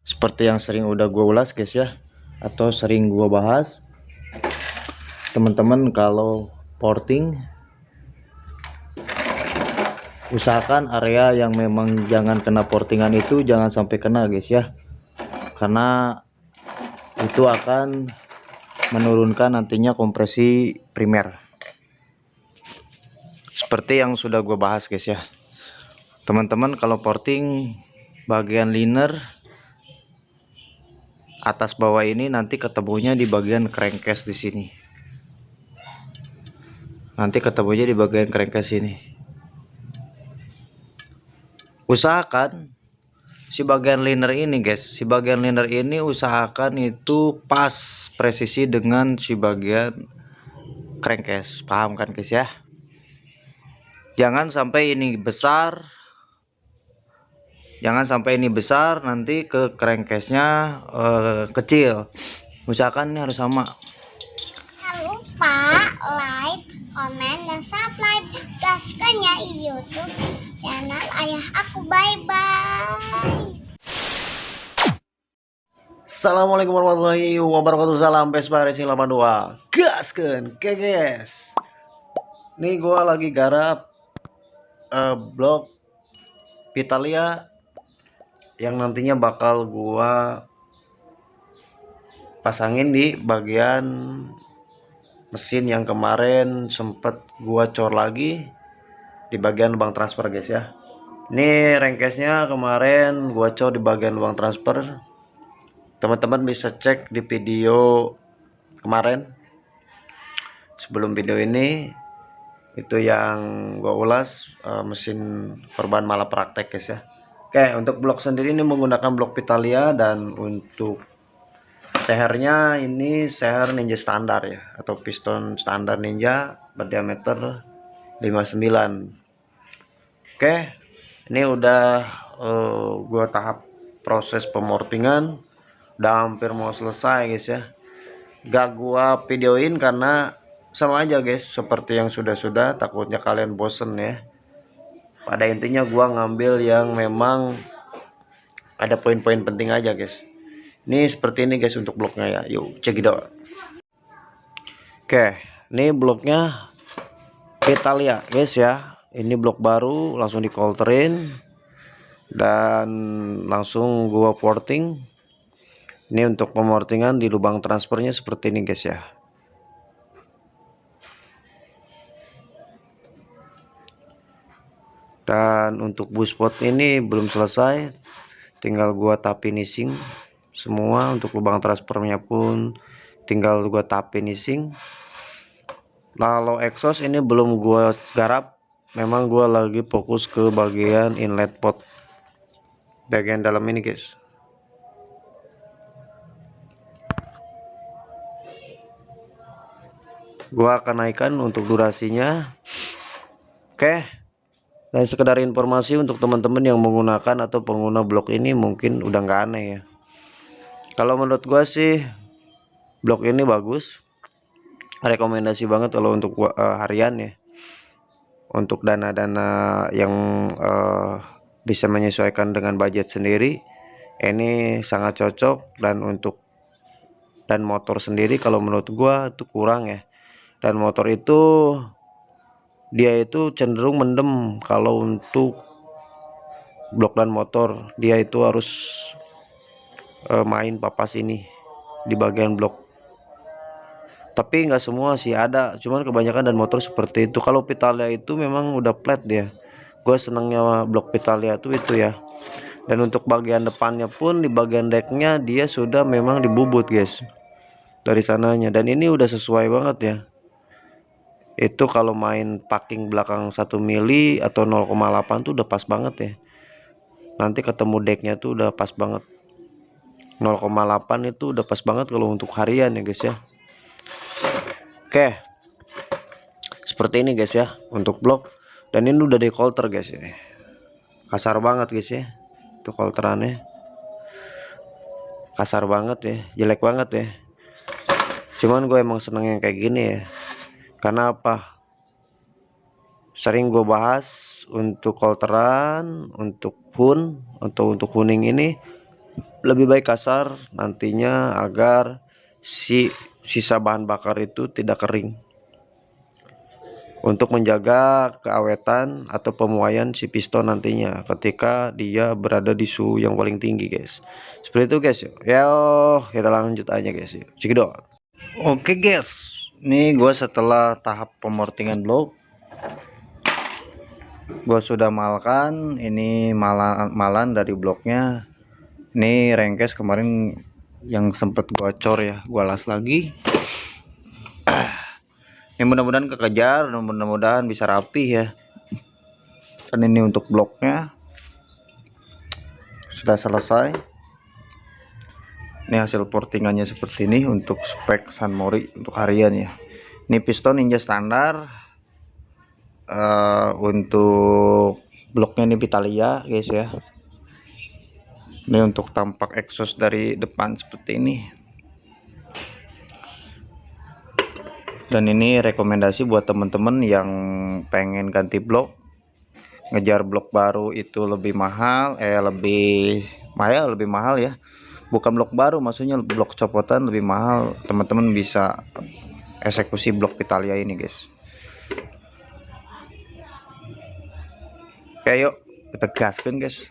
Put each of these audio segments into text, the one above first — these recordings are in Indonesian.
Seperti yang sering udah gue ulas guys ya, atau sering gue bahas, teman-teman kalau porting usahakan area yang memang jangan kena portingan itu jangan sampai kena guys ya, karena itu akan menurunkan nantinya kompresi primer seperti yang sudah gue bahas guys ya. Teman-teman kalau porting bagian liner atas bawah ini nanti ketemunya di bagian crankcase di sini. Nanti ketemunya di bagian crankcase ini. Usahakan si bagian liner ini guys, si bagian liner ini usahakan itu pas presisi dengan si bagian crankcase. Paham kan guys ya? Jangan sampai ini besar. Jangan sampai ini besar nanti ke crankcase-nya kecil. Usahakan ini harus sama. Jangan lupa like, komen, dan subscribe gaskan ya YouTube channel ayah aku. Bye-bye. Assalamualaikum warahmatullahi wabarakatuh. Salam Vespa Racing 82. Gaskan, guys. Nih gua lagi garap blok Vitalia yang nantinya bakal gua pasangin di bagian mesin yang kemarin sempet gua cor lagi di bagian lubang transfer guys ya. Ini rengkesnya kemarin gua cor di bagian lubang transfer. Teman-teman bisa cek di video kemarin sebelum video ini, itu yang gua ulas mesin korban malah praktek guys ya. Oke, untuk blok sendiri ini menggunakan blok Vitalia, dan untuk sehernya ini seher Ninja standar ya, atau piston standar Ninja berdiameter 59. Oke, ini udah gua tahap proses pemortingan, udah hampir mau selesai guys ya. Gak gua videoin karena sama aja guys seperti yang sudah-sudah, takutnya kalian bosen ya. Pada intinya gua ngambil yang memang ada poin-poin penting aja guys. Ini seperti ini guys untuk bloknya ya. Yuk cekidot. Oke, ini bloknya Vitalia guys ya. Ini blok baru langsung dikolterin dan langsung gua porting. Ini untuk pemortingan di lubang transfernya seperti ini guys ya. Dan untuk bushpot ini belum selesai, tinggal gua tap finishing semua. Untuk lubang transfernya pun tinggal gua tap finishing. Lalu exhaust ini belum gua garap, memang gua lagi fokus ke bagian inlet pot bagian dalam ini guys. Gua akan naikkan untuk durasinya. Oke, dan sekedar informasi untuk teman-teman yang menggunakan atau pengguna blok ini mungkin udah nggak aneh ya. Kalau menurut gua sih blok ini bagus, rekomendasi banget kalau untuk harian ya, untuk dana-dana yang bisa menyesuaikan dengan budget sendiri, ini sangat cocok. Dan motor sendiri kalau menurut gua itu kurang ya, dan motor itu dia itu cenderung mendem. Kalau untuk blok dan motor dia itu harus main papas ini di bagian blok, tapi nggak semua sih, ada, cuman kebanyakan dan motor seperti itu. Kalau Vitalia itu memang udah flat dia. Gue senangnya blok Vitalia tuh itu ya. Dan untuk bagian depannya pun di bagian decknya dia sudah memang dibubut guys dari sananya, dan ini udah sesuai banget ya. Itu kalau main packing belakang 1 mili atau 0,8 tuh udah pas banget ya. Nanti ketemu decknya tuh udah pas banget. 0,8 itu udah pas banget kalau untuk harian ya guys ya. Oke, seperti ini guys ya untuk blok. Dan ini udah di kolter guys ya. Kasar banget guys ya, itu kolterannya kasar banget ya, jelek banget ya. Cuman gue emang seneng yang kayak gini ya. Karena apa? Sering gue bahas untuk kolteran, untuk hun, atau untuk kuning ini lebih baik kasar nantinya agar sisa bahan bakar itu tidak kering, untuk menjaga keawetan atau pemuaian si piston nantinya ketika dia berada di suhu yang paling tinggi, guys. Seperti itu, guys. Ya, kita lanjut aja, guys. Cekidot. Oke, guys, ini gue setelah tahap pemortingan blok, gue sudah malkan. Ini malan dari bloknya. Ini rengkes kemarin yang sempet gue cor ya, gue las lagi. Ini mudah-mudahan kekejar, mudah-mudahan bisa rapi ya. Dan ini untuk bloknya sudah selesai. Ini hasil portingannya seperti ini untuk spek Sunmori untuk harian ya. Ini piston Ninja standar. Untuk bloknya ini Vitalia, guys ya. Ini untuk tampak exhaust dari depan seperti ini. Dan ini rekomendasi buat temen-temen yang pengen ganti blok, ngejar blok baru itu lebih mahal, lebih mahal ya. Bukan blok baru, maksudnya blok copotan lebih mahal. Teman-teman bisa eksekusi blok Vitalia ini, guys. Oke, yuk kita gaskan, guys.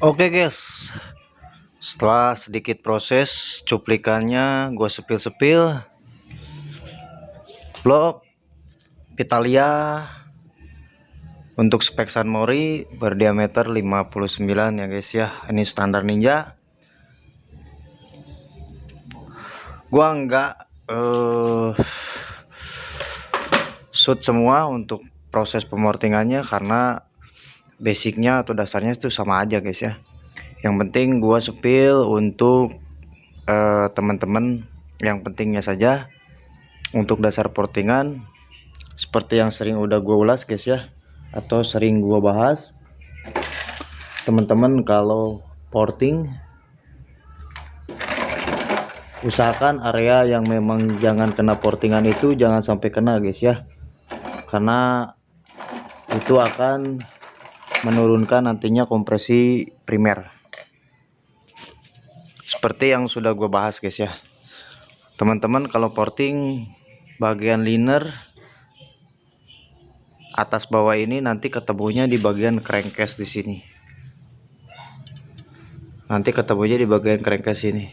Oke, guys, setelah sedikit proses cuplikannya gue sepil-sepil blok Vitalia untuk spek Sunmori berdiameter 59 ya, guys ya. Ini standar Ninja. Gua nggak shoot semua untuk proses pemortingannya karena basicnya atau dasarnya itu sama aja guys ya. Yang penting gua sepil untuk teman-teman yang pentingnya saja. Untuk dasar portingan seperti yang sering udah gue ulas guys ya, atau sering gue bahas, teman-teman kalau porting usahakan area yang memang jangan kena portingan itu jangan sampai kena guys ya, karena itu akan menurunkan nantinya kompresi primer seperti yang sudah gue bahas guys ya. Teman-teman kalau porting bagian liner atas bawah ini nanti ketemunya di bagian crankcase di sini. Nanti ketemunya di bagian crankcase ini.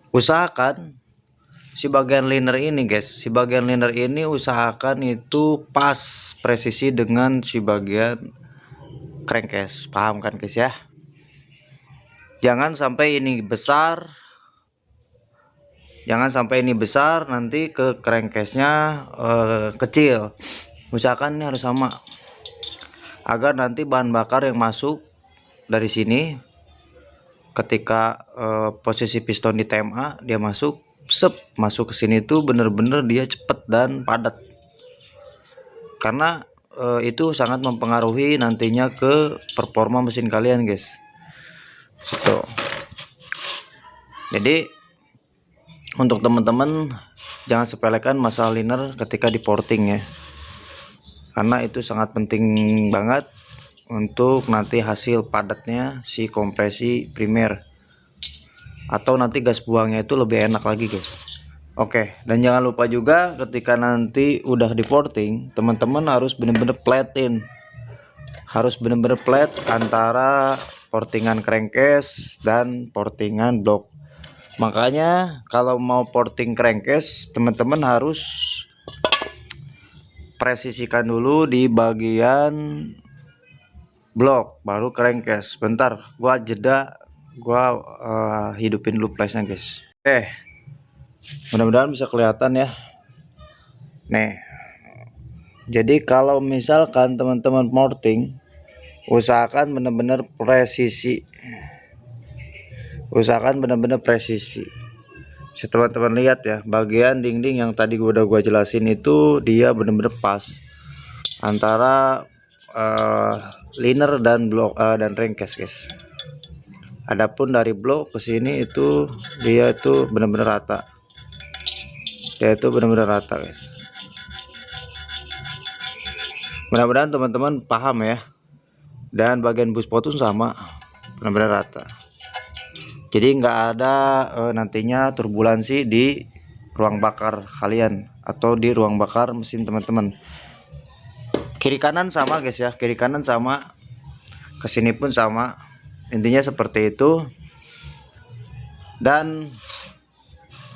Usahakan si bagian liner ini guys, si bagian liner ini usahakan itu pas presisi dengan si bagian crankcase. Paham kan guys ya? Jangan sampai ini besar. Jangan sampai ini besar nanti ke crankcase-nya kecil. Usahakan ini harus sama agar nanti bahan bakar yang masuk dari sini ketika posisi piston di TMA dia masuk masuk ke sini tuh bener-bener dia cepet dan padat, karena itu sangat mempengaruhi nantinya ke performa mesin kalian guys. Gitu. Jadi untuk teman-teman jangan sepelekan masalah liner ketika di porting ya, karena itu sangat penting banget untuk nanti hasil padatnya si kompresi primer, atau nanti gas buangnya itu lebih enak lagi guys. Oke, dan jangan lupa juga ketika nanti udah di porting, teman-teman harus bener-bener platin, harus bener-bener plat antara portingan crankcase dan portingan blok. Makanya kalau mau porting crankcase, teman-teman harus presisikan dulu di bagian blok baru crankcase. Bentar, gua jeda, gua hidupin dulu flashnya guys. Oke, mudah-mudahan bisa kelihatan ya. Nih, jadi kalau misalkan teman-teman porting, usahakan benar-benar presisi. Usahakan benar-benar presisi. Teman-teman lihat ya, bagian dinding yang tadi udah gua jelasin itu dia benar-benar pas antara liner dan blok dan crankcase guys. Adapun dari blok ke sini itu dia itu benar-benar rata. Dia itu benar-benar rata guys. Mudah-mudahan teman-teman paham ya. Dan bagian bus potun sama, benar-benar rata. Jadi nggak ada nantinya turbulensi di ruang bakar kalian atau di ruang bakar mesin teman-teman. Kiri kanan sama guys ya, kiri kanan sama, kesini pun sama, intinya seperti itu. Dan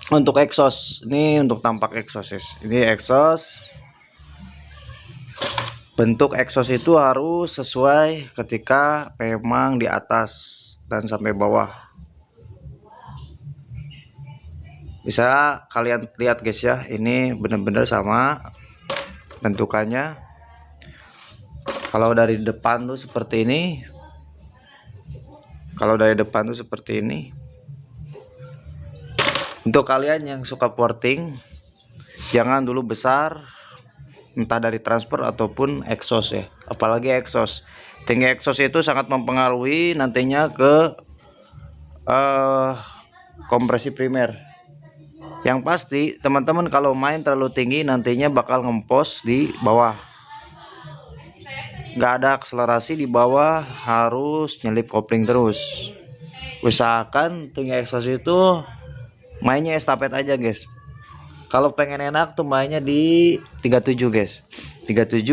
untuk exhaust, ini untuk tampak exhaust guys. Ini exhaust, bentuk exhaust itu harus sesuai ketika memang di atas dan sampai bawah. Bisa kalian lihat guys ya, ini benar-benar sama bentukannya. Kalau dari depan tuh seperti ini, kalau dari depan tuh seperti ini. Untuk kalian yang suka porting, jangan dulu besar, entah dari transfer ataupun exhaust ya, apalagi exhaust. Tinggi exhaust itu sangat mempengaruhi nantinya ke kompresi primer. Yang pasti teman-teman kalau main terlalu tinggi nantinya bakal ngempos di bawah. Nggak ada akselerasi di bawah, harus nyelip kopling terus. Usahakan tinggi exhaust itu mainnya estafet aja guys. Kalau pengen enak tuh mainnya di 37 guys. 37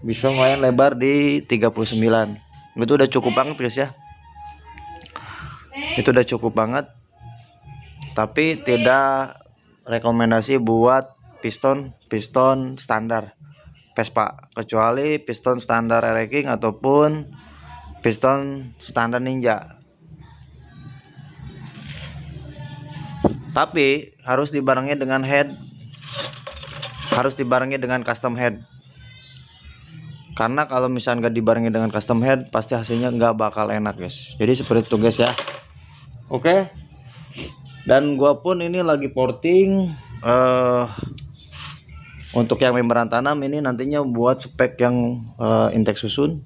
bisa main lebar di 39. Itu udah cukup banget guys ya. Itu udah cukup banget. Tapi tidak rekomendasi buat piston standar Vespa, kecuali piston standar King ataupun piston standar Ninja. Tapi harus dibarengi dengan custom head. Karena kalau misalnya nggak dibarengi dengan custom head, pasti hasilnya nggak bakal enak guys. Jadi seperti itu guys ya. Oke. Dan gua pun ini lagi porting untuk yang membran tanam ini nantinya buat spek yang intake susun.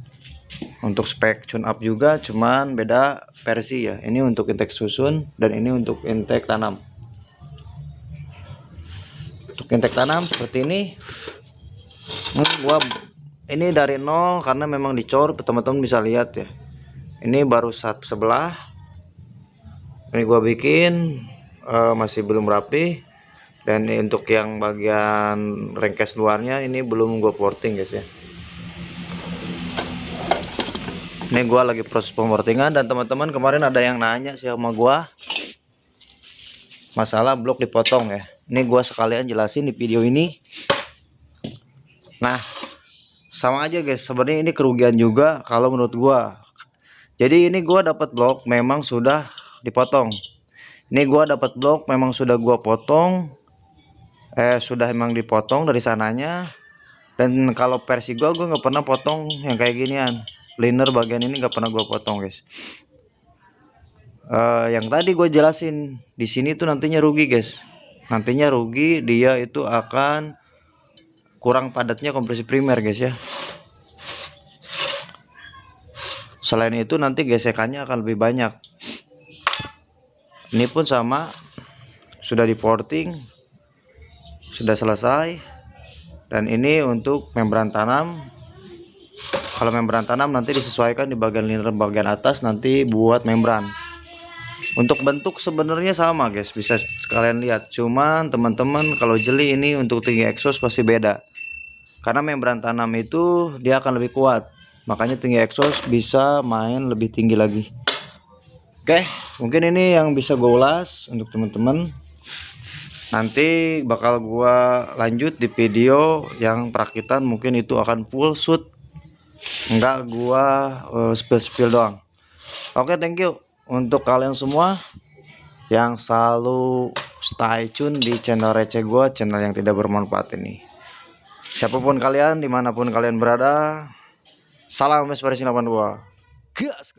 Untuk spek tune up juga, cuman beda versi ya. Ini untuk intake susun dan ini untuk intake tanam. Untuk intake tanam seperti ini. Gua ini dari nol karena memang dicor, teman-teman bisa lihat ya. Ini baru sebelah. Ini gua bikin masih belum rapi. Dan untuk yang bagian rengkes luarnya ini belum gua porting guys ya. Ini gua lagi proses pemportingan, dan teman-teman kemarin ada yang nanya sih sama gua masalah blok dipotong ya. Ini gua sekalian jelasin di video ini. Nah, sama aja guys, sebenarnya ini kerugian juga kalau menurut gua. Jadi ini gua dapat blok memang sudah dipotong. Ini gua dapat blok memang sudah gua potong. Sudah emang dipotong dari sananya. Dan kalau versi gua nggak pernah potong yang kayak ginian. Liner bagian ini nggak pernah gua potong guys. Yang tadi gue jelasin di sini tuh nantinya rugi guys. Nantinya rugi, dia itu akan kurang padatnya kompresi primer guys ya. Selain itu nanti gesekannya akan lebih banyak. Ini pun sama, sudah diporting, sudah selesai. Dan ini untuk membran tanam. Kalau membran tanam nanti disesuaikan di bagian liner bagian atas nanti buat membran. Untuk bentuk sebenarnya sama guys, bisa kalian lihat. Cuman teman-teman kalau jeli ini untuk tinggi exhaust pasti beda. Karena membran tanam itu dia akan lebih kuat. Makanya tinggi exhaust bisa main lebih tinggi lagi. Oke, mungkin ini yang bisa gue ulas untuk teman-teman. Nanti bakal gue lanjut di video yang perakitan, mungkin itu akan full shoot. Enggak gua spill doang. Oke, thank you untuk kalian semua yang selalu stay tune di channel receh gua, channel yang tidak bermanfaat ini. Siapapun kalian, dimanapun kalian berada, salam Inspirasi 82. Gas.